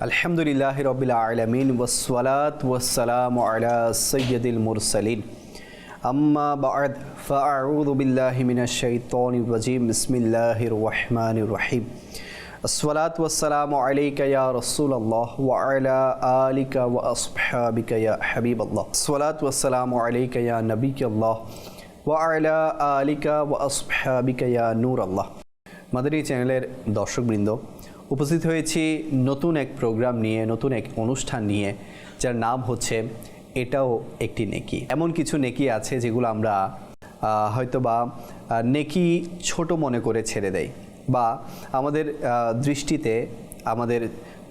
আলহামদুলিল্লাহি রাব্বিল আলামিন ওয়াসসালাতু ওয়াসসালামু আলা সাইয়্যিদিল মুরসালিন আম্মা বা'দ ফাআউযু বিল্লাহি মিনাশ শাইতানির রাজীম বিসমিল্লাহির রহমানির রহিম আসসালাতু ওয়াসসালামু আলাইকা ইয়া রাসূলুল্লাহ ওয়া আলা আলিকা ওয়া আসহাবিকা ইয়া হাবিবাল্লাহ আসসালাতু ওয়াসসালামু আলাইকা ইয়া নবিয়াল্লাহ ওয়া আলা আলিকা ওয়া আসহাবিকা ইয়া নূরাল্লাহ। মাদানী চ্যানেলের দর্শকবৃন্দ, উপস্থিত হয়েছি নতুন এক প্রোগ্রাম নিয়ে, নতুন এক অনুষ্ঠান নিয়ে, যার নাম হচ্ছে এটাও একটি নেকি। এমন কিছু নেকি আছে যেগুলো আমরা হয়তোবা নেকি ছোট মনে করে ছেড়ে দেই, বা আমাদের দৃষ্টিতে, আমাদের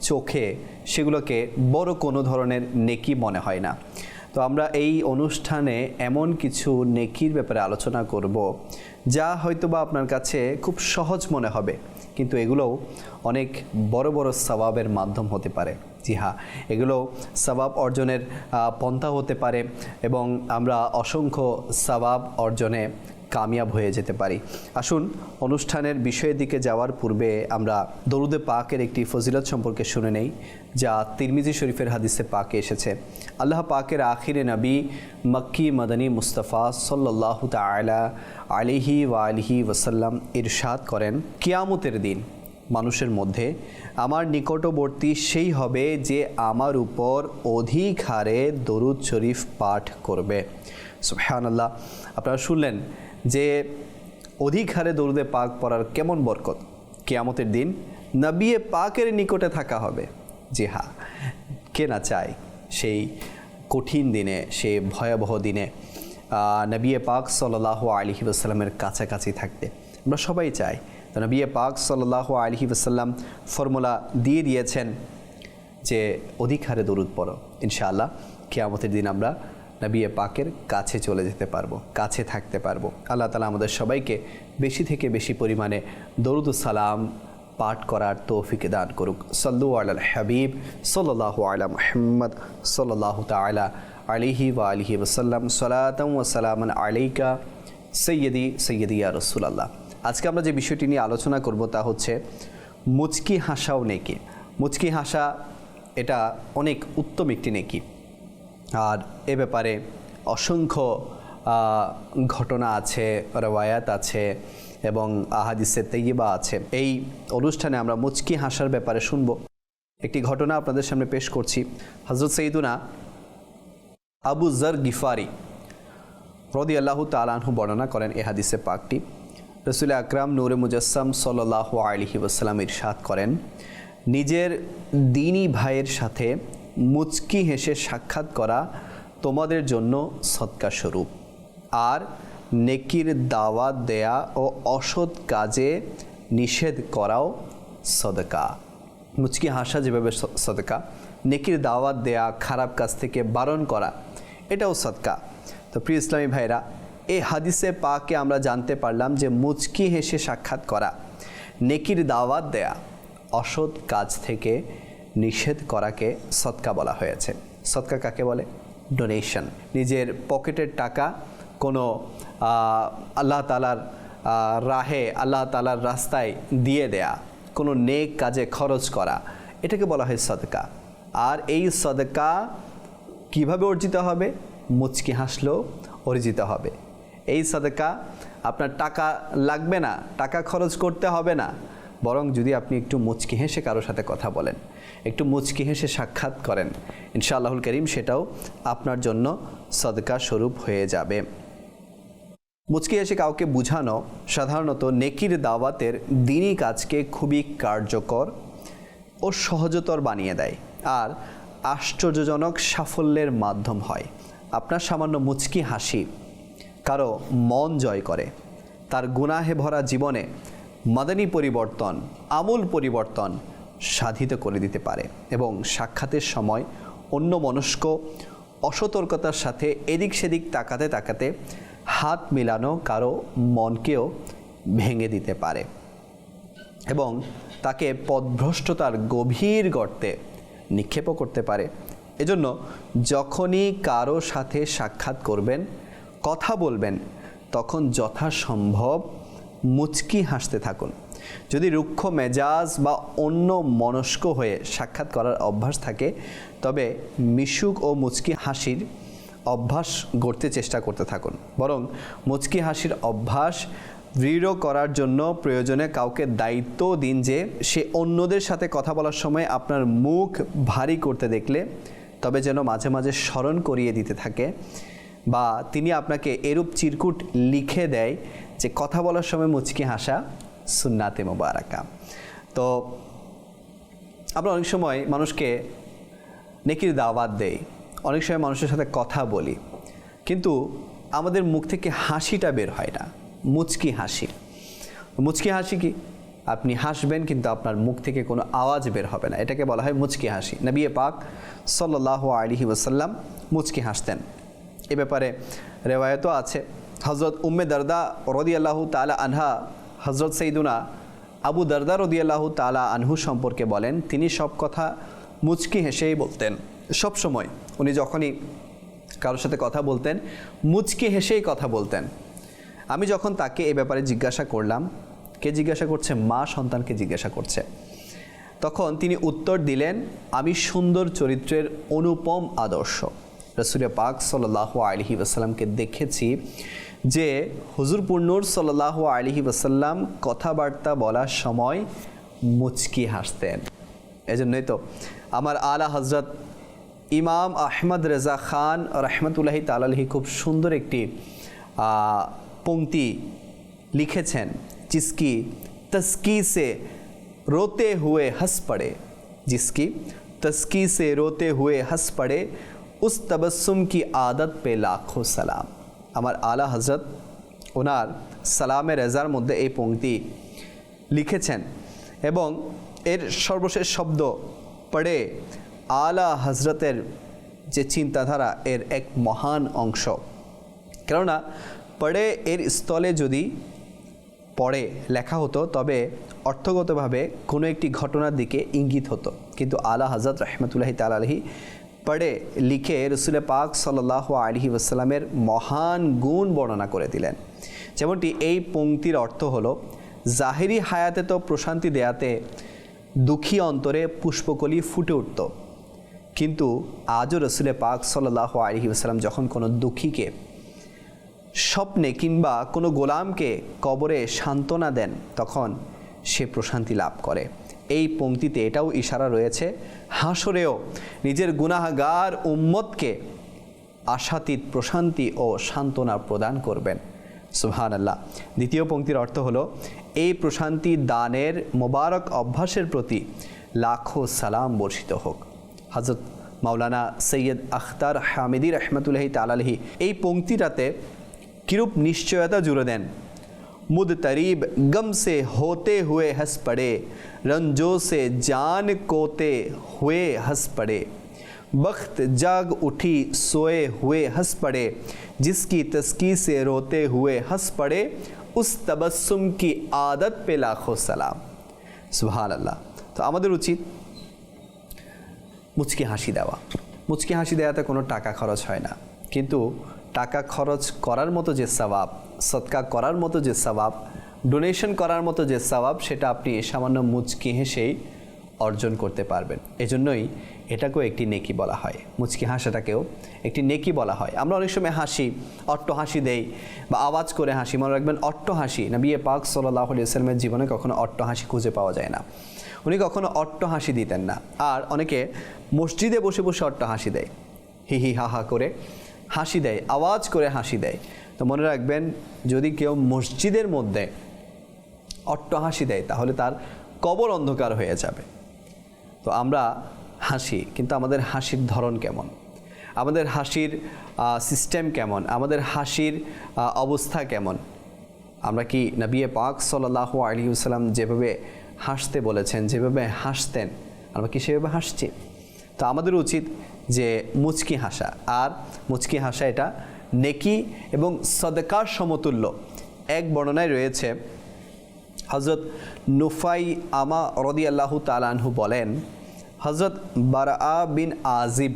চোখে সেগুলোকে বড় কোনো ধরনের নেকি মনে হয় না। তো আমরা এই অনুষ্ঠানে এমন কিছু নেকির ব্যাপারে আলোচনা করব যা হয়তোবা আপনার কাছে খুব সহজ মনে হবে, কিন্তু এগুলোও অনেক বড় বড় সওয়াবের মাধ্যম হতে পারে। জি হ্যাঁ, এগুলো সওয়াব অর্জনের পন্থা হতে পারে এবং আমরা অসংখ্য সওয়াব অর্জনে কামিয়াব হয়ে যেতে পারি। আসুন অনুষ্ঠানের বিষয়ের দিকে যাওয়ার পূর্বে আমরা দরুদে পাকের একটি ফজিলত সম্পর্কে শুনে নেই, যা তিরমিজি শরীফের হাদিসে পাকে এসেছে। আল্লাহ পাকের আখিরে নবী মক্কি মদনী মুস্তাফা সাল্লাল্লাহু তাআলা আলাইহি ওয়া আলিহি ওয়াসাল্লাম ইরশাদ করেন, কিয়ামতের দিন মানুষের মধ্যে আমার নিকটবর্তী সেই হবে যে আমার উপর অধিক হারে দরুদ শরীফ পাঠ করবে। সুবহানাল্লাহ। আপনারা শুনলেন যে অধিক হারে দরুদে পাক পড়ার কেমন বরকত। কিয়ামতের দিন নবী পাকের নিকটে থাকা হবে। জি হ্যাঁ, কে না চায় সেই কঠিন দিনে, সেই ভয়াবহ দিনে নবী পাক সাল্লাল্লাহু আলাইহি ওয়াসাল্লামের কাছাকাছি থাকতে? আমরা সবাই চাই। তো নবী পাক সাল্লাল্লাহু আলাইহি ওয়াসাল্লাম ফর্মুলা দিয়ে দিয়েছেন যে অধিক হারে দরুদ পড়ো, ইনশাআল্লাহ কিয়ামতের দিন আমরা নবী পাকের কাছে চলে যেতে পারবো, কাছে থাকতে পারবো। আল্লাহ তাআলা আমাদের সবাইকে বেশি থেকে বেশি পরিমাণে দরুদ ও সালাম পাঠ করার তৌফিক দান করুক। সাল্লু আলাল হাবিব সাল্লাল্লাহু আলা মুহাম্মদ সাল্লাল্লাহু তাআলা আলাইহি ওয়া আলিহি ওয়াসাল্লাম সালাতাম ওয়া সালামান আলাইকা সাইয়্যিদি সাইয়্যিদি ইয়া রাসূলুল্লাহ। আজকে আমরা যে বিষয়টি নিয়ে আলোচনা করব তা হচ্ছে মুচকি হাসাও নেকি। মুচকি হাসা এটা অনেক উত্তম একটি নেকি, আর এ ব্যাপারে অসংখ্য ঘটনা আছে, রওয়ায়াত আছে এবং আহাদিসে তাইয়্যিবা আছে। এই অনুষ্ঠানে আমরা মুচকি হাসার ব্যাপারে শুনব। একটি ঘটনা আপনাদের সামনে পেশ করছি। হযরত সাইয়্যিদুনা আবু যর গিফারি রাদিয়াল্লাহু তাআলা আনহু বর্ণনা করেন এই হাদিসে পাকটি। রাসূল আকরাম নূরে মুজাসসাম সাল্লাল্লাহু আলাইহি ওয়াসাল্লাম ইরশাদ করেন, নিজের দ্বীনী ভাইয়ের সাথে মুচকি হেসে সাক্ষাৎ করা তোমাদের জন্য সদকা স্বরূপ, আর নেকির দাওয়াত দেয়া ও অসৎ কাজে নিষেধ করাও সদকা। মুচকি হাসা যেভাবে সদকা, নেকির দাওয়াত দেয়া, খারাপ কাজ থেকে বারণ করা এটাও সদকা। তো প্রিয় ইসলামী ভাইরা, এই হাদিসে পাকে আমরা জানতে পারলাম যে মুচকি হেসে সাক্ষাৎ করা, নেকির দাওয়াত দেয়া, অসৎ কাজ থেকে নিষেধ করাকে সদকা বলা হয়েছে। সদকা কাকে বলে? ডোনেশন। নিজের পকেটের টাকা কোনো আল্লাহ তাআলার রাহে, আল্লাহ তাআলার রাস্তায় দিয়ে দেয়া, কোনো নেক কাজে খরচ করা, এটাকে বলা হয় সদকা। আর এই সদকা কিভাবে অর্জিত হবে? মুচকি হাসলেও অর্জিত হবে। এই সদকা আপনার টাকা লাগবে না, টাকা খরচ করতে হবে না, বরং যদি আপনি একটু মুচকি হেসে কারোর সাথে কথা বলেন, একটু মুচকি হেসে সাক্ষাৎ করেন, ইনশাআল্লাহুল কারীম সেটাও আপনার জন্য সদকা স্বরূপ হয়ে যাবে। মুচকি হেসে কাউকে বুঝানো সাধারণত নেকির দাওয়াতের দ্বীনী কাজকে খুবই কার্যকর ও সহজতর বানিয়ে দেয়, আর আশ্চর্যজনক সাফল্যের মাধ্যম হয়। আপনার সামান্য মুচকি হাসি কারো মন জয় করে, তার গুনাহে ভরা জীবনে মাদানী পরিবর্তন, আমূল পরিবর্তন সাধিত করে দিতে পারে এবং সাক্ষাতের সময় অন্যমনস্ক অসতর্কতার সাথে এদিক সেদিক তাকাতে তাকাতে হাত মিলানো কারো মনকেও ভেঙে দিতে পারে এবং তাকে পথভ্রষ্টতার গভীর গর্তে নিক্ষেপও করতে পারে। এজন্য যখনই কারো সাথে সাক্ষাৎ করবেন, কথা বলবেন, তখন যথাসম্ভব মুচকি হাসতে থাকুন। যদি রুক্ষ মেজাজ বা অন্য মনস্ক হয়ে সাক্ষাৎ করার অভ্যাস থাকে তবে মিশুক ও মুচকি হাসির অভ্যাস গড়তে চেষ্টা করতে থাকুন। বরং মুচকি হাসির অভ্যাস দৃঢ় করার জন্য প্রয়োজনে কাউকে দায়িত্ব দিন যে সে অন্যদের সাথে কথা বলার সময় আপনার মুখ ভারী করতে দেখলে তবে যেন মাঝে মাঝে স্মরণ করিয়ে দিতে থাকে বা তিনি আপনাকে এরূপ চিরকুট লিখে দেয় যে কথা বলার সময় মুচকি হাসা সুন্নাতে মোবারাকা। তো আমরা অনেক সময় মানুষকে নেকির দাওয়াত দেই, অনেক সময় মানুষের সাথে কথা বলি, কিন্তু আমাদের মুখ থেকে হাসিটা বের হয় না, মুচকি হাসি। মুচকি হাসি কি? আপনি হাসবেন কিন্তু আপনার মুখ থেকে কোনো আওয়াজ বের হবে না, এটাকে বলা হয় মুচকি হাসি। নবী পাক সাল্লাল্লাহু আলাইহি ওয়াসাল্লাম মুচকি হাসতেন। এ ব্যাপারে রেওয়ায়তও আছে। হযরত উম্মে দারদা রাদিয়াল্লাহু তাআলা আনহা হযরত সাইয়্যিদুনা আবু দারদা রাদিয়াল্লাহু তাআলা আনহু সম্পর্কে বলেন, তিনি সব কথা মুচকি হেসেই বলতেন। সব সময় উনি যখনই কারোর সাথে কথা বলতেন মুচকি হেসেই কথা বলতেন। আমি যখন তাকে এ ব্যাপারে জিজ্ঞাসা করলাম, কে জিজ্ঞাসা করছে? মা সন্তানকে জিজ্ঞাসা করছে। তখন তিনি উত্তর দিলেন, আমি সুন্দর চরিত্রের অনুপম আদর্শ রাসূল পাক সাল্লাল্লাহু আলাইহি ওয়াসাল্লামকে দেখেছি যে হুজুর পুন্নুর সাল্লাল্লাহু আলাইহি ওয়াসাল্লাম কথাবার্তা বলার সময় মুচকি হাসতেন। এজন্যই তো আমার আলা হযরত ইমাম আহমদ রেজা খান রহমতুল্লাহি তাআলা আলাইহি খুব সুন্দর একটি पंक्ति लिखेছেন, जिसकी तस्की से रोते हुए हंस पड़े, जिसकी तस्की से रोते हुए हंस पड़े, उस तबस्सुम की आदत पे लाखों सलाम। আমার আলা হযরত ওনার সালামে রেজার মধ্যে এই পংক্তি লিখেছেন এবং এর সর্বশেষ শব্দ পড়ে আলা হযরতের যে চিন্তাধারা এর এক মহান অংশ। কেননা পড়ে এর স্থলে যদি পড়ে লেখা হতো তবে অর্থগতভাবে কোনো একটি ঘটনার দিকে ইঙ্গিত হতো, কিন্তু আলা হযরত রহমতুল্লাহি তাআলা আলাইহি পড়ে লিখে রাসূল পাক সাল্লাল্লাহু আলাইহি ওয়াসাল্লামের মহান গুণ বর্ণনা করে দিলেন। যেমনটি এই পংক্তির অর্থ হলো, জাহিরি হায়াতে তো প্রশান্তি দেয়াতে দুঃখী অন্তরে পুষ্পকলি ফুটে উঠত, কিন্তু আজও রাসূল পাক সাল্লাল্লাহু আলাইহি ওয়াসাল্লাম যখন কোনো দুঃখীকে স্বপ্নে কিংবা কোনো গোলামকে কবরে সান্ত্বনা দেন তখন সে প্রশান্তি লাভ করে। এই পংক্তিতে এটাও ইশারা রয়েছে, হাসরেও নিজের গুনাহগার উম্মতকে আশাতীত প্রশান্তি ও সান্ত্বনা প্রদান করবেন। সুবহানাল্লাহ। দ্বিতীয় পংক্তির অর্থ হলো, এই প্রশান্তি দানের মোবারক অভ্যাসের প্রতি লাখো সালাম বর্ষিত হোক। হযরত মাওলানা সৈয়দ আখতার হামিদি রহমতুল্লাহি তাআলা আলাইহি এই পংক্তিটাতে কিরূপ নিশ্চয়তা জুড়ে দেন, मुदतरीब गम से होते हुए हंस पड़े, रंजों से जान कोते हुए हंस पड़े, बख्त जाग उठी सोए हुए हंस पड़े, जिसकी तस्की से रोते हुए हंस पड़े, उस तबस्सुम की आदत पे लाखों सलाम। सुभान अल्लाह। तो আমাদের উচিত মুচকি হাসি দেওয়া। মুচকি হাসি দেওয়াতে কোনো টাকা খরচ হয় না, কিন্তু টাকা খরচ করার মতো যে সওয়াব, সদকা করার মতো যে সওয়াব, ডোনেশন করার মতো যে সওয়াব, সেটা আপনি সামান্য মুচকি হেসেই অর্জন করতে পারবেন। এজন্যই এটাকেও একটি নেকি বলা হয়, মুচকি হাসাটাকেও একটি নেকি বলা হয়। আমরা অনেক সময় হাসি, অট্ট হাসি দেই বা আওয়াজ করে হাসি। মনে রাখবেন, অট্ট হাসি নবী পাক সাল্লাল্লাহু আলাইহি ওয়াসাল্লামের জীবনে কখনো অট্ট হাসি খুঁজে পাওয়া যায় না। উনি কখনো অট্ট হাসি দিতেন না। আর অনেকে মসজিদে বসে বসে অট্ট হাসি দেয়, হি হি হা হা করে হাসি দেয়, আওয়াজ করে হাসি দেয়। তো মনে রাখবেন, যদি কেউ মসজিদের মধ্যে অট্ট হাসি দেয় তাহলে তার কবর অন্ধকার হয়ে যাবে। তো আমরা হাসি, কিন্তু আমাদের হাসির ধরন কেমন, আমাদের হাসির সিস্টেম কেমন, আমাদের হাসির অবস্থা কেমন? আমরা কি নবী পাক সাল্লাল্লাহু আলাইহি ওয়াসাল্লাম যেভাবে হাসতে বলেছেন, যেভাবে হাসতেন, আমরা কি সেভাবে হাসছি? তো আমাদের উচিত যে মুচকি হাসা। আর মুচকি হাসা এটা নেকি এবং সদকার সমতুল্য। এক বর্ণনায় রয়েছে, হযরত নুফাই আমা রাদিয়াল্লাহু তাআলা আনহু বলেন, হযরত বারআ বিন আজিব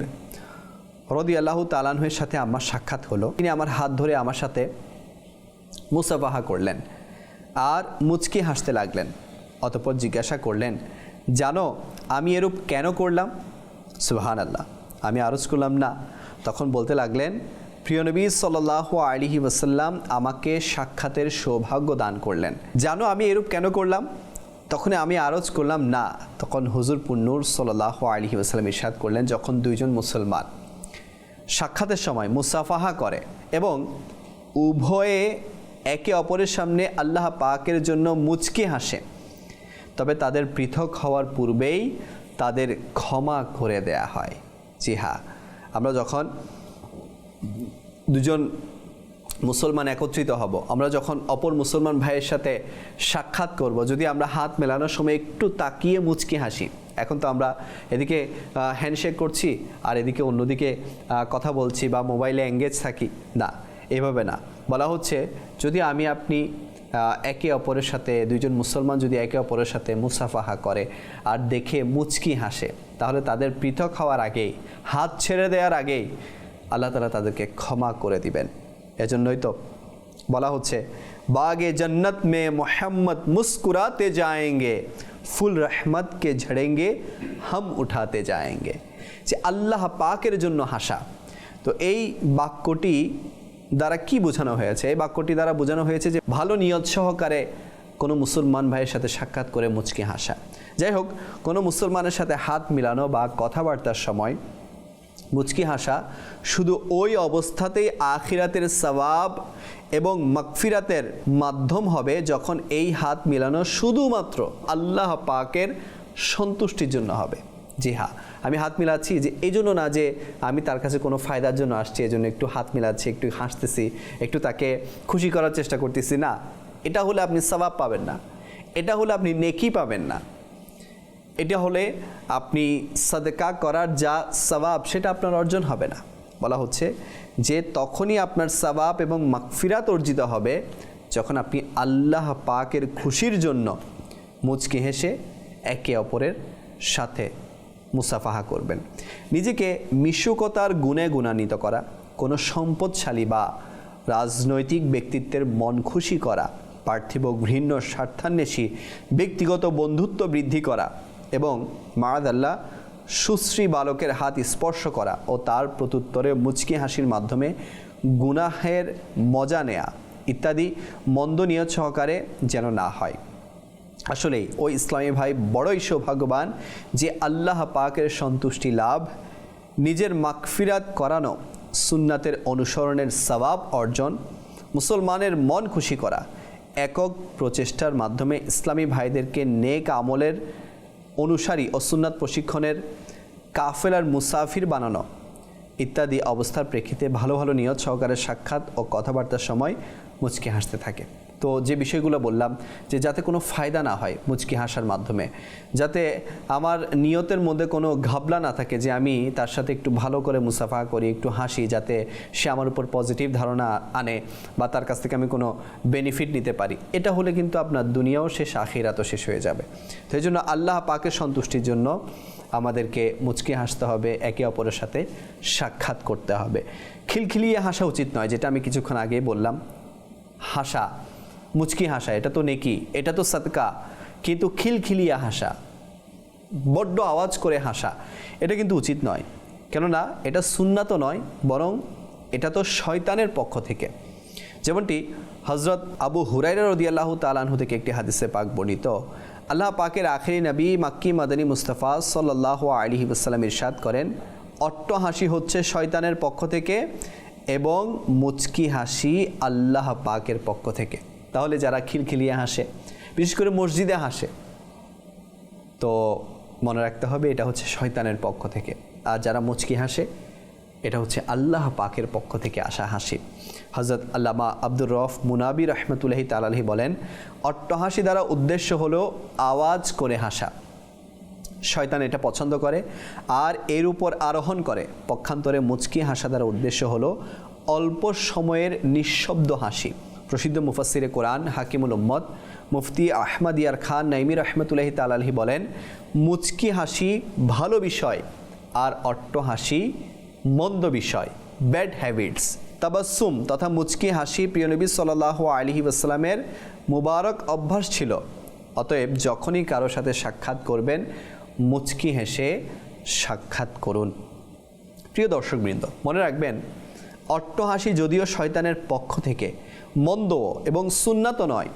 রাদিয়াল্লাহু তাআলা আনহুর সাথে আমার সাক্ষাৎ হলো। তিনি আমার হাত ধরে আমার সাথে মুসাফাহা করলেন আর মুচকি হাসতে লাগলেন। অতঃপর জিজ্ঞাসা করলেন, জানো আমি এরূপ কেন করলাম? সুবহানাল্লাহ, আমি আরজ করলাম না। তখন বলতে লাগলেন, প্রিয় নবী সাল্লাল্লাহু আলাইহি ওয়াসাল্লাম আমাকে সাক্ষাতের সৌভাগ্য দান করলেন। জানো আমি এরূপ কেন করলাম? তখন আমি আরজ করলাম না। তখন হুজুর পুন্নুর সাল্লাল্লাহু আলাইহি ওয়াসাল্লাম ইরশাদ করলেন, যখন দুইজন মুসলমান সাক্ষাতের সময় মুসাফাহা করে এবং উভয়ে একে অপরের সামনে আল্লাহ পাকের জন্য মুচকি হাসে, তবে তাদের পৃথক হওয়ার পূর্বেই তাদের ক্ষমা করে দেয়া হয়। জি হ্যাঁ, আমরা যখন দুজন মুসলমান একত্রিত হব, আমরা যখন অপর মুসলমান ভাইয়ের সাথে সাক্ষাৎ করব, যদি আমরা হাত মেলানোর সময় একটু তাকিয়ে মুচকি হাসি, এখন তো আমরা এদিকে হ্যান্ডশেক করছি আর এদিকে অন্যদিকে কথা বলছি বা মোবাইলে এঙ্গেজ থাকি, না, এভাবে না। বলা হচ্ছে যদি আমি আপনি একে অপরের সাথে, দুইজন মুসলমান যদি একে অপরের সাথে মুসাফাহা করে আর দেখে মুচকি হাসে, তাহলে তাদের পৃথক হওয়ার আগেই, হাত ছেড়ে দেওয়ার আগেই আল্লাহ তাআলা তাদেরকে ক্ষমা করে দিবেন। এজন্যই তো বলা হচ্ছে, বাগে জন্নত মে মোহাম্মদ মুস্কুরাতে যায়েঙ্গে, ফুল রহমত কে ঝড়েঙ্গে হাম উঠাতে যায়েঙ্গে। যে আল্লাহ পাকের জন্য হাসা, তো এই বাক্যটি দ্বারা কি বোঝানো হয়েছে? এই বাক্যটি দ্বারা বোঝানো হয়েছে যে ভালো নিয়ত সহকারে কোনো মুসলমান ভাইয়ের সাথে সাক্ষাৎ করে মুচকি হাসা। যাই হোক, কোনো মুসলমানের সাথে হাত মিলানো বা কথাবার্তার সময় মুচকি হাসা শুধু ওই অবস্থাতেই আখিরাতের সওয়াব এবং মাগফিরাতের মাধ্যম হবে যখন এই হাত মিলানো শুধুমাত্র আল্লাহ পাকের সন্তুষ্টির জন্য হবে। জি হ্যাঁ, আমি হাত মিলাচ্ছি যে এই জন্য না যে আমি তার কাছে কোনো ফায়দার জন্য আসছি, এই জন্য একটু হাত মিলাচ্ছি, একটু হাসতেছি, একটু তাকে খুশি করার চেষ্টা করতেছি, না। এটা হলে আপনি সওয়াব পাবেন না, এটা হলে আপনি নেকি পাবেন না, এটা হলে আপনি সাদকা করার যা সওয়াব সেটা আপনার অর্জন হবে না। বলা হচ্ছে যে তখনই আপনার সওয়াব এবং মাগফিরাত অর্জিত হবে যখন আপনি আল্লাহ পাকের খুশির জন্য মুচকি হেসে একে অপরের সাথে মুসাফাহা করবেন। নিজেকে মিশুকতার গুণে গুণান্বিত করা, কোনো সম্পদশালী বা রাজনৈতিক ব্যক্তিত্বের মন খুশি করা, পার্থিব ঘৃণ্য স্বার্থান্বেষী ব্যক্তিগত বন্ধুত্ব বৃদ্ধি করা এবং মাআযাল্লাহ সুশ্রী বালকের হাত স্পর্শ করা ও তার প্রত্যুত্তরে মুচকি হাসির মাধ্যমে গুনাহের মজা নেয়া ইত্যাদি মন্দ নিয়ত সহকারে যেন না হয়। আসলেই ওই ইসলামী ভাই বড়ই সৌভাগ্যবান যে আল্লাহ পাকের সন্তুষ্টি লাভ, নিজের মাগফিরাত করানো, সুন্নাতের অনুসরণের সওয়াব অর্জন, মুসলমানের মন খুশি করা, একক প্রচেষ্টার মাধ্যমে ইসলামী ভাইদেরকে নেক আমলের অনুসারী ও সুন্নাত প্রশিক্ষণের কাফেলার মুসাফির বানানো ইত্যাদি অবস্থার প্রেক্ষিতে ভালো ভালো নিয়ত সহকারে সাক্ষাৎ ও কথাবার্তার সময় মুচকি হাসতে থাকে। তো যে বিষয়গুলো বললাম, যে যাতে কোনো ফায়দা না হয় মুচকি হাসার মাধ্যমে, যাতে আমার নিয়তের মধ্যে কোনো ঘাবলা না থাকে যে আমি তার সাথে একটু ভালো করে মুসাফা করি, একটু হাসি, যাতে সে আমার উপর পজিটিভ ধারণা আনে বা তার কাছ থেকে আমি কোনো বেনিফিট নিতে পারি। এটা হলে কিন্তু আপনার দুনিয়াও শেষ, আখিরাতও শেষ হয়ে যাবে। তো এই জন্য আল্লাহ পাকের সন্তুষ্টির জন্য আমাদেরকে মুচকি হাসতে হবে, একে অপরের সাথে সাক্ষাৎ করতে হবে। খিলখিলিয়ে হাসা উচিত নয়, যেটা আমি কিছুক্ষণ আগেই বললাম। হাসা, মুচকি হাসা, এটা তো নেকি, এটা তো সাদকা, কিন্তু খিলখিলিয়া হাসা, বড্ড আওয়াজ করে হাসা, এটা কিন্তু উচিত নয়। কেননা এটা সুন্নাত নয়, বরং এটা তো শয়তানের পক্ষ থেকে। যেমনটি হযরত আবু হুরায়রা রাদিয়াল্লাহু তাআলা আনহু থেকে একটি হাদিসে পাক বর্ণিত, আল্লাহ পাকের আখেরি নবী মাক্কি মাদানী মুস্তাফা সাল্লাল্লাহু আলাইহি ওয়াসাল্লাম ইরশাদ করেন, অট্ট হাসি হচ্ছে শয়তানের পক্ষ থেকে এবং মুচকি হাসি আল্লাহ পাকের পক্ষ থেকে। তাহলে যারা খিলখিলিয়ে হাসে, বিশেষ করে মসজিদে হাসে, তো মনে রাখতে হবে এটা হচ্ছে শয়তানের পক্ষ থেকে। আর যারা মুচকি হাসে, এটা হচ্ছে আল্লাহ পাকের পক্ষ থেকে আসা হাসি। হযরত আল্লামা আব্দুর রউফ মুনাবি রহমতুল্লাহি তাআলা আলাইহি বলেন, অট্টহাসি দ্বারা উদ্দেশ্য হলো আওয়াজ করে হাসা। শয়তান এটা পছন্দ করে আর এর উপর আরোহণ করে। পক্ষান্তরে মুচকি হাসা দ্বারা উদ্দেশ্য হলো অল্প সময়ের নিঃশব্দ হাসি। প্রসিদ্ধ মুফাসসিরে কোরআন হাকিমুল উম্মত মুফতি আহমদ ইয়ার খান নাইমি রহমতুল্লাহি তাআলা আলাইহি বলেন, মুচকি হাসি ভালো বিষয় আর অট্ট হাসি মন্দ বিষয়, ব্যাড হ্যাবিটস। তাবাসসুম তথা মুচকি হাসি প্রিয় নবী সাল্লাল্লাহু আলাইহি ওয়াসাল্লামের মুবারক অভ্যাস ছিল। অতএব যখনই কারোর সাথে সাক্ষাৎ করবেন মুচকি হেসে সাক্ষাৎ করুন। প্রিয় দর্শকবৃন্দ, মনে রাখবেন অট্টহাসি যদিও শয়তানের পক্ষ থেকে মন্দ এবং সুন্নাত নয়,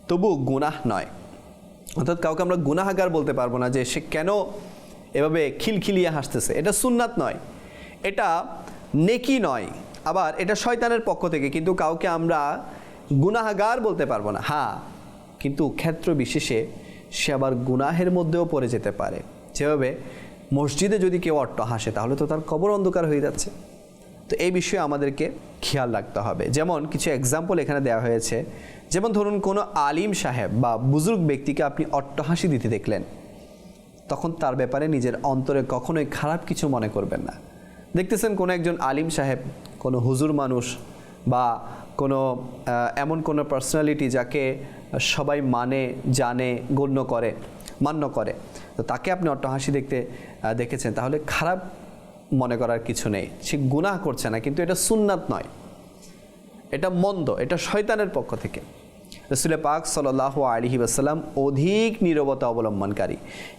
তবু গুনাহ নয়। অর্থাৎ কাউকে আমরা গুনাহগার বলতে পারবো না যে সে কেন এভাবে খিলখিলিয়ে হাসতেছে। এটা সুন্নাত নয়, এটা নেকি নয়, আবার এটা শয়তানের পক্ষ থেকে, কিন্তু কাউকে আমরা গুনাহগার বলতে পারবো না। হ্যাঁ, কিন্তু ক্ষেত্র বিশেষে সে আবার গুনাহের মধ্যেও পড়ে যেতে পারে। যেভাবে মসজিদে যদি কেউ অট্ট হাসে তাহলে তো তার কবর অন্ধকার হয়ে যাচ্ছে। তো এই বিষয়ে আমাদেরকে খেয়াল রাখতে হবে। যেমন কিছু এক্সাম্পল এখানে দেওয়া হয়েছে, যেমন ধরুন কোনো আলিম সাহেব বা বুজুর্গ ব্যক্তিকে আপনি অট্টহাসি দিতে দেখলেন, তখন তার ব্যাপারে নিজের অন্তরে কখনোই খারাপ কিছু মনে করবেন না। দেখতেছেন কোনো একজন আলিম সাহেব, কোনো হুজুর মানুষ বা কোনো এমন কোনো পার্সোনালিটি যাকে সবাই মানে, জানে, মান্য করে, তো তাকে আপনি অট্টহাসি দেখেছেন, তাহলে খারাপ মনে করার কিছু নেই। সে গুনাহ করছে না, কিন্তু এটা সুন্নাত নয়, এটা মন্দ, এটা শয়তানের পক্ষ থেকে। রাসূল পাক সাল্লাল্লাহু আলাইহি ওয়াসাল্লাম অধিক নীরবতা অবলম্বনকারী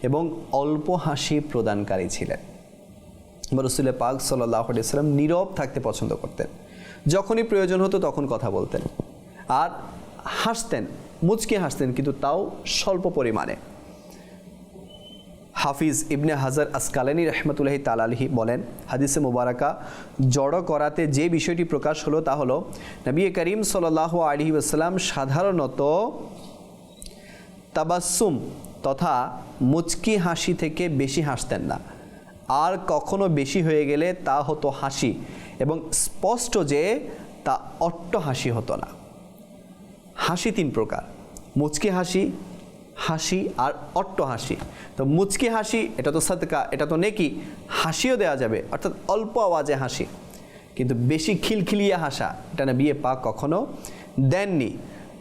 এবং অল্প হাসি প্রদানকারী ছিলেন। রাসূল পাক সাল্লাল্লাহু আলাইহি ওয়াসাল্লাম নীরব থাকতে পছন্দ করতেন। যখনই প্রয়োজন হতো তখন কথা বলতেন, আর হাসতেন, মুচকি হাসতেন, কিন্তু তাও স্বল্প পরিমাণে। হাফিজ ইবনে হাজার আসকালানী রহমতুল্লাহি তাআলা আলাইহি বলেন, হাদিসে মুবারাকা জড়ো করাতে যে বিষয়টি প্রকাশ হলো তা হলো নবী করিম সাল্লাল্লাহু আলাইহি ওয়াসাল্লাম সাধারণত তাবাসসুম তথা মুচকি হাসি থেকে বেশি হাসতেন না, আর কখনো বেশি হয়ে গেলে তা হতো হাসি, এবং স্পষ্ট যে তা অট্টহাসি হতো না। হাসি তিন প্রকার: মুচকি হাসি, হাসি আর অট্টহাসি। তো মুচকি হাসি এটা তো সাদকা, এটা তো নেকি, হাসিও দেওয়া যাবে, অর্থাৎ অল্প আওয়াজে হাসি। কিন্তু বেশি খিলখিলিয়ে হাসা এটা নবী পাক কখনো দেননি।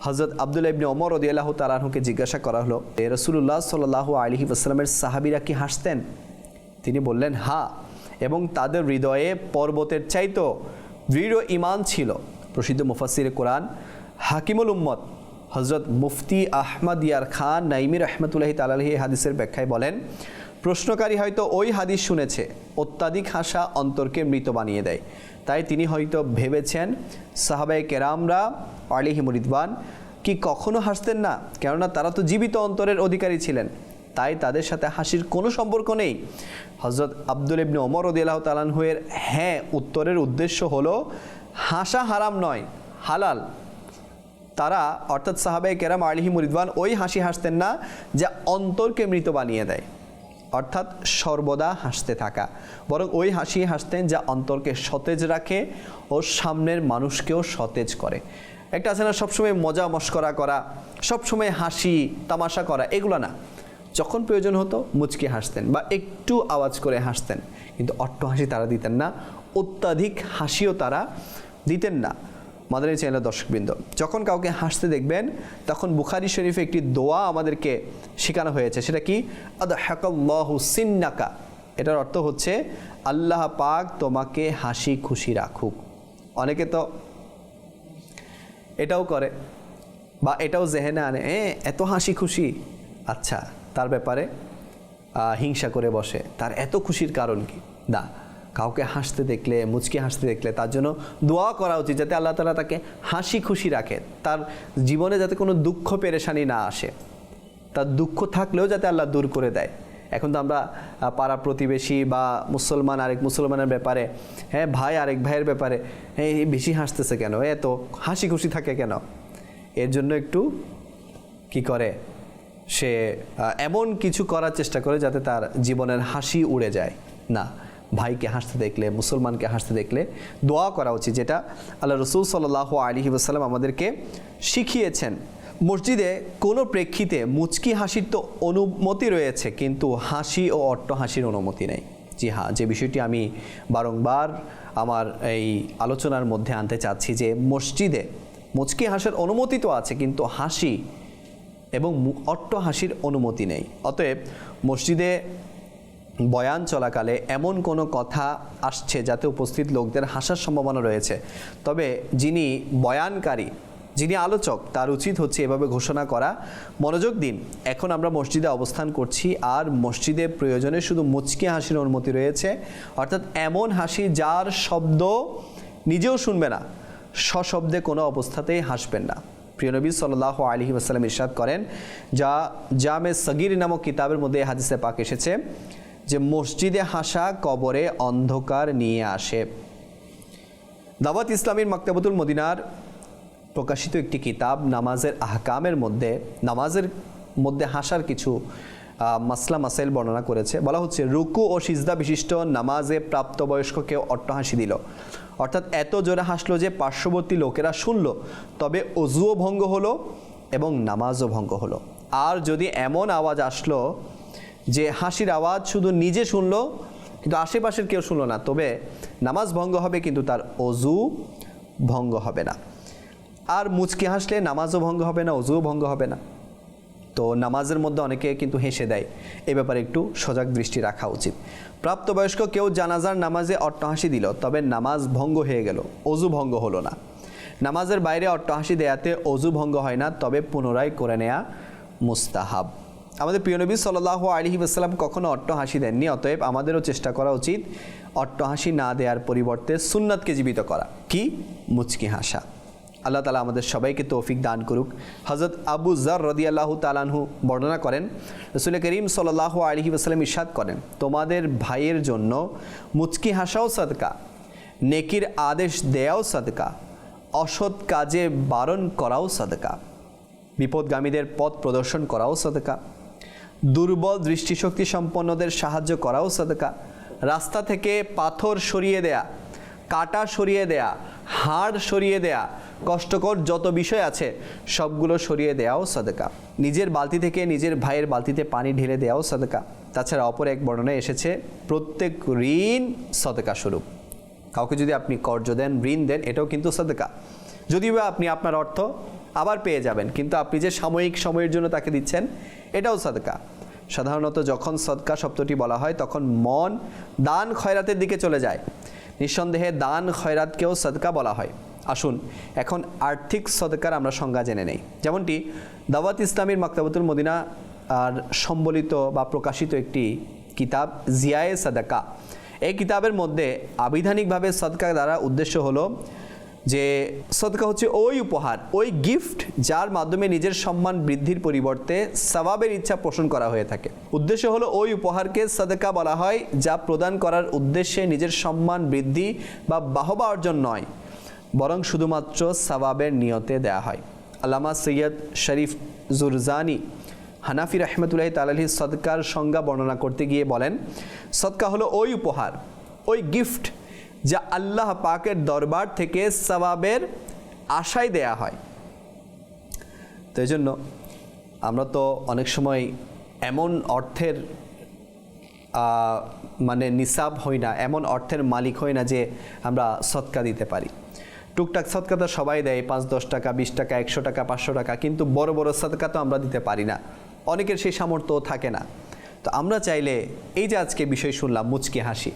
হযরত আব্দুল্লাহ ইবনে ওমর রাদিয়াল্লাহু তাআলা আনহুকে জিজ্ঞাসা করা হলো, রাসূলুল্লাহ সাল্লাল্লাহু আলাইহি ওয়াসাল্লামের সাহাবীরা কি হাসতেন? তিনি বললেন, হ্যাঁ, এবং তাদের হৃদয়ে পর্বতের চাইতো দৃঢ় ঈমান ছিল। প্রসিদ্ধ মুফাসসিরে কোরআন হাকিমুল উম্মত হযরত মুফতি আহমদ ইয়ার খান নাইমি রহমতুল্লাহি তাআলা আলাইহি হাদিসের ব্যাখ্যায় বলেন, প্রশ্নকারী হয়তো ওই হাদিস শুনেছে অত্যাধিক হাসা অন্তরকে মৃত বানিয়ে দেয়, তাই তিনি হয়তো ভেবেছেন সাহাবায়ে কেরামরা আলাইহিমুর রিদওয়ান কি কখনো হাসতেন না, কেননা তারা তো জীবিত অন্তরের অধিকারী ছিলেন, তাই তাদের সাথে হাসির কোনো সম্পর্ক নেই। হযরত আব্দুল্লাহ ইবনে ওমর রাদিয়াল্লাহু তাআলা আনহু এর হ্যাঁ উত্তরের উদ্দেশ্য হলো হাসা হারাম নয়, হালাল। তারা অর্থাৎ সাহাবায়ে কেরাম আলাইহিমুর রিদওয়ান ওই হাসি হাসতেন না যা অন্তরকে মৃত বানিয়ে দেয়, অর্থাৎ সর্বদা হাসতে থাকা, বরং ওই হাসি হাসতেন যা অন্তরকে সতেজ রাখে ও সামনের মানুষকেও সতেজ করে। একটা আছে না সবসময় মজা মস্করা করা, সবসময় হাসি তামাশা করা, এগুলো না। যখন প্রয়োজন হতো মুচকি হাসতেন বা একটু আওয়াজ করে হাসতেন, কিন্তু অট্টহাসি তারা দিতেন না, অত্যাধিক হাসিও তারা দিতেন না। মাদানী চ্যানেলের দর্শকবৃন্দ, যখন কাউকে হাসতে দেখবেন তখন বুখারী শরীফে একটি দোয়া আমাদেরকে শেখানো হয়েছে। সেটা কি? আদহাকাল্লাহু সিন্নাকা। এটার অর্থ হচ্ছে আল্লাহ পাক তোমাকে হাসি খুশি রাখুক। অনেকে তো এটাও করে বা এটাও জেহেনে আনে, এত হাসি খুশি, আচ্ছা তার ব্যাপারে হিংসা করে বসে, তার এত খুশির কারণ কি? না, কাউকে হাসতে দেখলে, মুচকি হাসতে দেখলে তার জন্য দোয়া করা উচিত যাতে আল্লাহ তাআলা তাকে হাসি খুশি রাখে, তার জীবনে যাতে কোনো দুঃখ পেরেশানি না আসে, তার দুঃখ থাকলেও যাতে আল্লাহ দূর করে দেয়। এখন তো আমরা পাড়া প্রতিবেশী বা মুসলমান আরেক মুসলমানের ব্যাপারে, ভাই আরেক ভাইয়ের ব্যাপারে বেশি হাসতেছে কেন, এত হাসি খুশি থাকে কেন? এর জন্য একটু কি করে, সে এমন কিছু করার চেষ্টা করে যাতে তার জীবনের হাসি উড়ে যায়। না, ভাইকে হাসতে দেখলে, মুসলমানকে হাসতে দেখলে দোয়া করা উচিত, যেটা আল্লাহ রাসূল সাল্লাল্লাহু আলাইহি ওয়াসাল্লাম আমাদেরকে শিখিয়েছেন। মসজিদে কোনো প্রেক্ষিতে মুচকি হাসির তো অনুমতি রয়েছে, কিন্তু হাসি ও অট্টহাসির অনুমতি নেই। জি হ্যাঁ, যে বিষয়টি আমি বারংবার আমার এই আলোচনার মধ্যে আনতে চাচ্ছি যে মসজিদে মুচকি হাসার অনুমতি তো আছে, কিন্তু হাসি এবং অট্টহাসির অনুমতি নেই। অতএব মসজিদে বয়ান চলাকালে এমন কোনো কথা আসছে যাতে উপস্থিত লোকদের হাসার সম্ভাবনা রয়েছে, তবে যিনি বয়ানকারী যিনি আলোচক তার উচিত হচ্ছে এভাবে ঘোষণা করা, মনোযোগ দিন, এখন আমরা মসজিদে অবস্থান করছি আর মসজিদে প্রয়োজনে শুধু মুচকি হাসির অনুমতি রয়েছে, অর্থাৎ এমন হাসি যার শব্দ নিজেও শুনবে না, সশব্দে কোনো অবস্থাতেই হাসবেন না। প্রিয় নবী সাল্লাল্লাহু আলাইহি ওয়াসাল্লাম ইরশাদ করেন, যা জামে সগীর নামক কিতাবের মধ্যে হাদিসে পাক এসেছে যে মসজিদে হাসা কবরে অন্ধকার নিয়ে আসে। দাওয়াত ইসলামীর মাকতাবাতুল মদিনার প্রকাশিত একটি কিতাব নামাজের আহকামের নামাজের মধ্যে হাসার কিছু মাসলা মাসাইল বর্ণনা করেছে। বলা হচ্ছে, রুকু ও সিজদা বিশিষ্ট নামাজে প্রাপ্তবয়স্ক কেউ অট্টহাসি দিল, অর্থাৎ এত জোরে হাসলো যে পার্শ্ববর্তী লোকেরা শুনল, তবে অজুও ভঙ্গ হলো এবং নামাজও ভঙ্গ হলো। আর যদি এমন আওয়াজ আসলো যে হাসির আওয়াজ শুধু নিজে শুনলো কিন্তু আশেপাশের কেউ শুনলো না, তবে নামাজ ভঙ্গ হবে কিন্তু তার অজু ভঙ্গ হবে না। আর মুচকি হাসলে নামাজও ভঙ্গ হবে না, অজুও ভঙ্গ হবে না। তো নামাজের মধ্যে অনেকে কিন্তু হেসে দেয়, এ ব্যাপারে একটু সজাগ দৃষ্টি রাখা উচিত। প্রাপ্তবয়স্ক কেউ জানাজার নামাজে অট্টহাসি দিল, তবে নামাজ ভঙ্গ হয়ে গেল, অজু ভঙ্গ হলো না। নামাজের বাইরে অট্টহাসি দেয়াতে অজু ভঙ্গ হয় না, তবে পুনরায় করে নেয়া মুস্তাহাব। আমাদের প্রিয় নবী সাল্লাল্লাহু আলাইহি ওয়াসাল্লাম কখনো অট্টহাসি দেননি, অতএব আমাদেরও চেষ্টা করা উচিত অট্টহাসি না দেওয়ার পরিবর্তে সুন্নাতকে জীবিত করা, কি মুচকি হাসা। আল্লাহ তাআলা আমাদের সবাইকে তৌফিক দান করুক। হযরত আবু যর রাদিয়াল্লাহু তাআলা আনহু বর্ণনা করেন, রাসূল করিম সাল্লাল্লাহু আলাইহি ওয়াসাল্লাম ইরশাদ করেন, তোমাদের ভাইয়ের জন্য মুচকি হাসাও সাদকা, নেকির আদেশ দেয়াও সাদকা, অসৎ কাজে বারণ করাও সাদকা, বিপদগামীদের পথ প্রদর্শন করাও সাদকা, দুর্বল দৃষ্টিশক্তি সম্পন্নদের সাহায্য করাও সাদকা, রাস্তা থেকে পাথর সরিয়ে দেয়া, কাটা সরিয়ে দেয়া, হাড় সরিয়ে দেয়া, কষ্টকর যত বিষয় আছে সবগুলো সরিয়ে দেওয়াও সাদকা, নিজের বালতি থেকে নিজের ভাইয়ের বালতিতে পানি ঢেলে দেওয়াও সাদকা। তাছাড়া অপর এক বর্ণনায় এসেছে, প্রত্যেক ঋণ সাদকা স্বরূপ। কাউকে যদি আপনি কর্জ দেন, ঋণ দেন, এটাও কিন্তু সাদকা। যদিও আপনি আপনার অর্থ আবার পেয়ে যাবেন, কিন্তু আপনি যে সাময়িক সময়ের জন্য তাকে দিচ্ছেন, এটাও সাদকা। সাধারণত যখন সদকা শব্দটি বলা হয় তখন মন দান খয়রাতের দিকে চলে যায়। নিঃসন্দেহে দান খয়রাতকেও সদকা বলা হয়। আসুন এখন আর্থিক সদকার আমরা সংজ্ঞা জেনে নেই। যেমনটি দাওয়াত ইসলামীর মাকতাবাতুল মদিনা আর সম্বলিত বা প্রকাশিত একটি কিতাব জিয়ায়ে সাদাকা, এই কিতাবের মধ্যে আবিধানিকভাবে সদকা দ্বারা উদ্দেশ্য হলো যে সদকা হচ্ছে ওই উপহার, ওই গিফট যার মাধ্যমে নিজের সম্মান বৃদ্ধির পরিবর্তে সওয়াবের ইচ্ছা পোষণ করা হয়ে থাকে। উদ্দেশ্য হলো ওই উপহারকে সদকা বলা হয় যা প্রদান করার উদ্দেশ্যে নিজের সম্মান বৃদ্ধি বা বাহবা অর্জন নয়, বরং শুধুমাত্র সওয়াবের নিয়তে দেয়া হয়। আল্লামা সৈয়দ শরীফ জুরজানি হানাফি রহমতুল্লাহি তাআলা আলাইহি সদকার সংজ্ঞা বর্ণনা করতে গিয়ে বলেন, সদকা হলো ওই উপহার, ওই গিফট যা আল্লাহ পাকের দরবার থেকে সওয়াবের আশায় দেয়া হয়। তো এই জন্য আমরা তো অনেক সময় এমন অর্থের মানে নিসাব হই না, এমন অর্থের মালিক হই না যে আমরা সদকা দিতে পারি। টুকটাক সদকা তো সবাই দেয়, 5-10 টাকা, 20 টাকা, 100 টাকা, 500 টাকা, কিন্তু বড় বড় সদকা তো আমরা দিতে পারি না, অনেকের সেই সামর্থ্য থাকে না। তো আমরা চাইলে এই যে আজকে বিষয় শুনলাম মুচকি হাসি,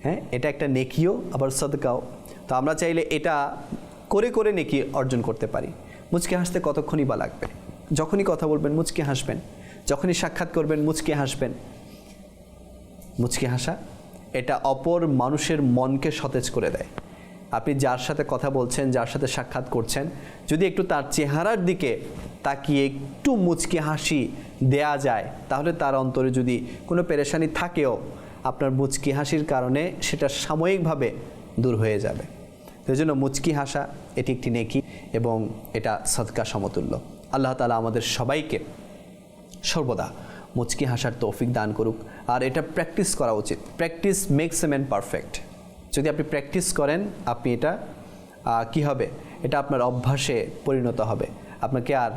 হ্যাঁ, এটা একটা নেকিও আবার সদকাও। তো আমরা চাইলে এটা করে করে নেকি অর্জন করতে পারি। মুচকি হাসতে কতক্ষণই বা লাগবে? যখনই কথা বলবেন মুচকি হাসবেন, যখনই সাক্ষাৎ করবেন মুচকি হাসবেন। মুচকি হাসা এটা অপর মানুষের মনকে সতেজ করে দেয়। আপনি যার সাথে কথা বলছেন, যার সাথে সাক্ষাৎ করছেন, যদি একটু তার চেহারার দিকে তাকিয়ে একটু মুচকি হাসি দেয়া যায়, তাহলে তার অন্তরে যদি কোনো পেরেশানি থাকেও আপনার মুচকি হাসির কারণে সেটা সাময়িকভাবে দূর হয়ে যাবে। সেই জন্য মুচকি হাসা এটি একটি নেকি এবং এটা সদকা সমতুল্য। আল্লাহ তাআলা আমাদের সবাইকে সর্বদা মুচকি হাসার তৌফিক দান করুক। আর এটা প্র্যাকটিস করা উচিত। Practice makes a man perfect. যদি আপনি প্র্যাকটিস করেন, আপনি এটা কি হবে, এটা আপনার অভ্যাসে পরিণত হবে। আপনাকে আর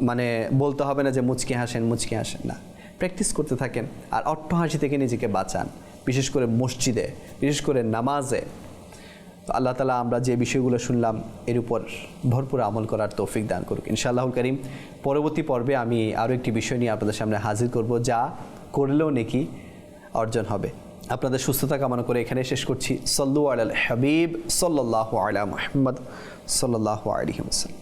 মানে বলতে হবে না যে মুচকি হাসেন, মুচকি হাসেন না। প্র্যাকটিস করতে থাকেন আর অট্টহাসি থেকে নিজেকে বাঁচান, বিশেষ করে মসজিদে, বিশেষ করে নামাজে। তো আল্লাহ তাআলা আমরা যে বিষয়গুলো শুনলাম এর উপর ভরপুর আমল করার তৌফিক দান করুক ইনশাআল্লাহুল কারীম। পরবর্তী পর্বে আমি আরও একটি বিষয় নিয়ে আপনাদের সামনে হাজির করব, যা করলেও নেকি অর্জন হবে। আপনাদের সুস্থতা কামনা করে এখানে শেষ করছি। সাল্লু আলাল হাবিব সাল্লাল্লাহু আলা মুহাম্মদ সাল্লাল্লাহু আলাইহি ওয়াসাল্লাম।